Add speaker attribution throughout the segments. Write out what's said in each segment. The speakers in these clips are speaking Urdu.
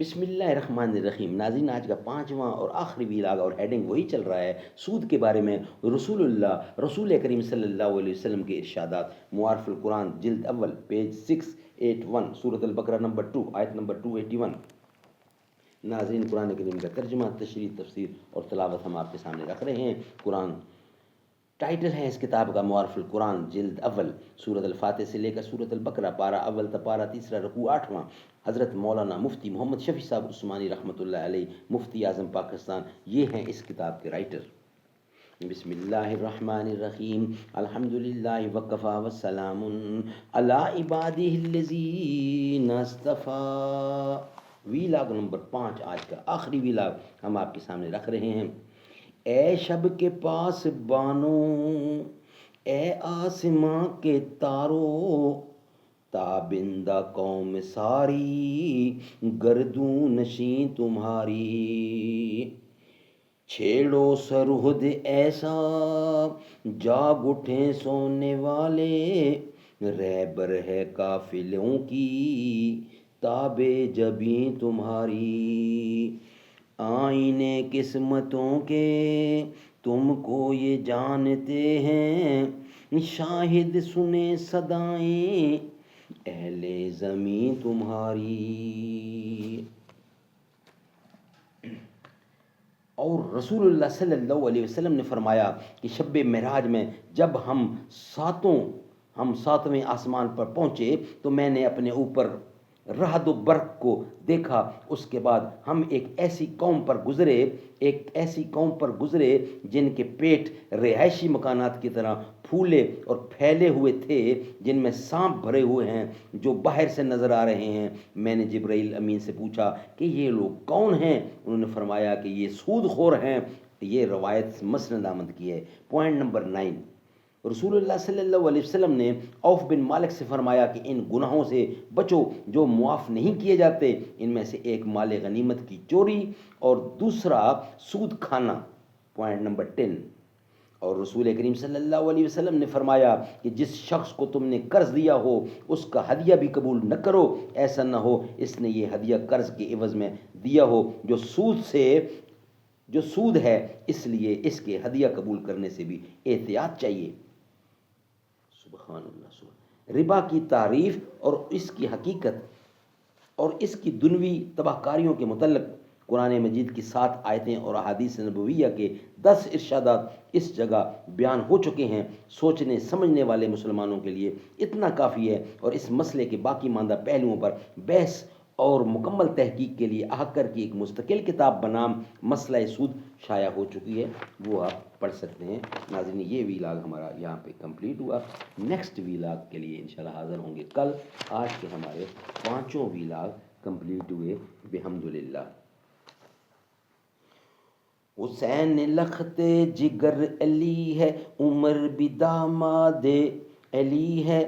Speaker 1: بسم اللہ الرحمن الرحیم ناظرین، آج کا پانچواں اور آخری ویلاگ اور ہیڈنگ وہی چل رہا ہے سود کے بارے میں۔ رسول کریم صلی اللہ علیہ وسلم کے ارشادات، معارف القرآن جلد اول پیج 681، سورۃ البقرہ نمبر 2 آیت نمبر 281۔ ناظرین، قرآن کریم کا ترجمہ، تشریح، تفسیر اور تلاوت ہم آپ کے سامنے رکھ رہے ہیں۔ قرآن ٹائٹل ہے اس کتاب کا معارف القرآن جلد اول، سورۃ الفاتح سے لے کر سورۃ البقرہ، پارہ اول تا پارہ تیسرا، رکوع 8واں۔ حضرت مولانا مفتی محمد شفیع صاحب عثمانی رحمۃ اللہ علیہ، مفتی اعظم پاکستان، یہ ہیں اس کتاب کے رائٹر۔ بسم اللہ الرحمن الرحیم، الحمد للہ وکفی وسلام علی عبادہ الذین اصطفیٰ۔ ویلاگ نمبر 5، آج کا آخری ویلاگ ہم آپ کے سامنے رکھ رہے ہیں۔ اے شب کے پاس بانو، اے آسماں کے تارو، تابندہ قوم ساری گردوں نشیں تمہاری۔ چھیڑو سرہد ایسا جاگ اٹھیں سونے والے، رہبر ہے قافلوں کی تابے جبیں تمہاری۔ آئینے قسمتوں کے تم کو یہ جانتے ہیں، شاہد سنے صدائیں اہل زمیں تمہاری۔ اور رسول اللہ صلی اللہ علیہ وسلم نے فرمایا کہ شب معراج میں جب ہم ساتویں آسمان پر پہنچے تو میں نے اپنے اوپر رعد و برق کو دیکھا۔ اس کے بعد ہم ایک ایسی قوم پر گزرے جن کے پیٹ رہائشی مکانات کی طرح پھولے اور پھیلے ہوئے تھے، جن میں سانپ بھرے ہوئے ہیں جو باہر سے نظر آ رہے ہیں۔ میں نے جبرائیل امین سے پوچھا کہ یہ لوگ کون ہیں؟ انہوں نے فرمایا کہ یہ سود خور ہیں۔ یہ روایت مسند احمد کی ہے۔ پوائنٹ نمبر 9، رسول اللہ صلی اللہ علیہ وسلم نے عوف بن مالک سے فرمایا کہ ان گناہوں سے بچو جو معاف نہیں کیے جاتے۔ ان میں سے ایک مال غنیمت کی چوری اور دوسرا سود کھانا۔ پوائنٹ نمبر 10، اور رسول کریم صلی اللہ علیہ وسلم نے فرمایا کہ جس شخص کو تم نے قرض دیا ہو اس کا ہدیہ بھی قبول نہ کرو، ایسا نہ ہو اس نے یہ ہدیہ قرض کے عوض میں دیا ہو جو سود ہے، اس لیے اس کے ہدیہ قبول کرنے سے بھی احتیاط چاہیے۔ سبحان اللہ۔ ربا کی تعریف اور اس کی حقیقت اور اس کی دنوی تباہ کاریوں کے متعلق قرآن مجید کی 7 آیتیں اور احادیث نبویہ کے 10 ارشادات اس جگہ بیان ہو چکے ہیں۔ سوچنے سمجھنے والے مسلمانوں کے لیے اتنا کافی ہے، اور اس مسئلے کے باقی ماندہ پہلوؤں پر بحث اور مکمل تحقیق کے لیے احکر کی ایک مستقل کتاب بنام مسئلہ سود شائع ہو چکی ہے، وہ آپ پڑھ سکتے ہیں۔ ناظرین، یہ ویلاگ ہمارا یہاں پہ کمپلیٹ ہوا۔ نیکسٹ ویلاگ کے لیے انشاءاللہ حاضر ہوں گے کل۔ آج کے ہمارے 5 ویلاگ کمپلیٹ ہوئے بحمدللہ۔ حسین لخت جگر علی ہے، عمر بھی داماد علی ہے۔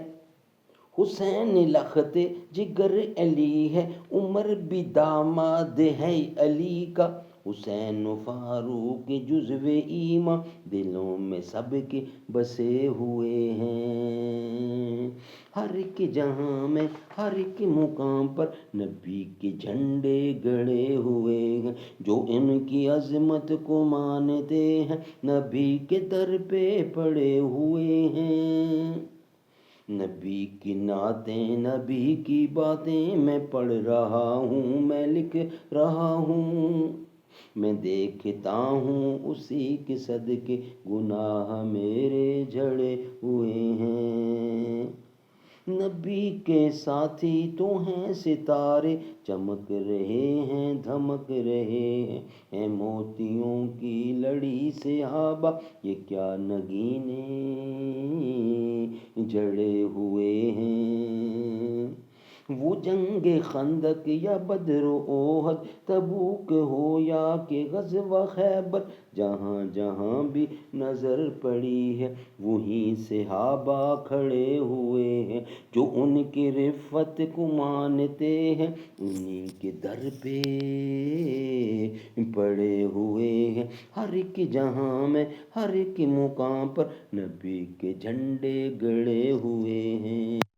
Speaker 1: حسین لخت جگر علی ہے، عمر بھی داماد ہے علی کا۔ حسین فاروق جزو ایمان دلوں میں سب کے بسے ہوئے ہیں۔ ہر ایک جہاں میں ہر ایک مقام پر نبی کے جھنڈے گڑے ہوئے ہیں۔ جو ان کی عظمت کو مانتے ہیں نبی کے در پہ پڑے ہوئے ہیں۔ نبی کی نعتیں، نبی کی باتیں میں پڑھ رہا ہوں، میں لکھ رہا ہوں، میں دیکھتا ہوں اسی کے صدقے گناہ میرے جھڑے ہوئے ہیں۔ نبی کے ساتھی تو ہیں ستارے، چمک رہے ہیں دھمک رہے ہیں۔ موتیوں کی لڑی صحابہ یہ کیا نگینے جڑے ہوئے ہیں۔ وہ جنگ خندق یا بدر و احد، تبوک ہو یا کہ غزوہ خیبر، جہاں جہاں بھی نظر پڑی ہے وہیں صحابہ کھڑے ہوئے ہیں۔ جو ان کی رفت کو مانتے ہیں انہی کے در پہ پڑے ہوئے ہیں۔ ہر ایک جہاں میں ہر ایک مقام پر نبی کے جھنڈے گڑے ہوئے ہیں۔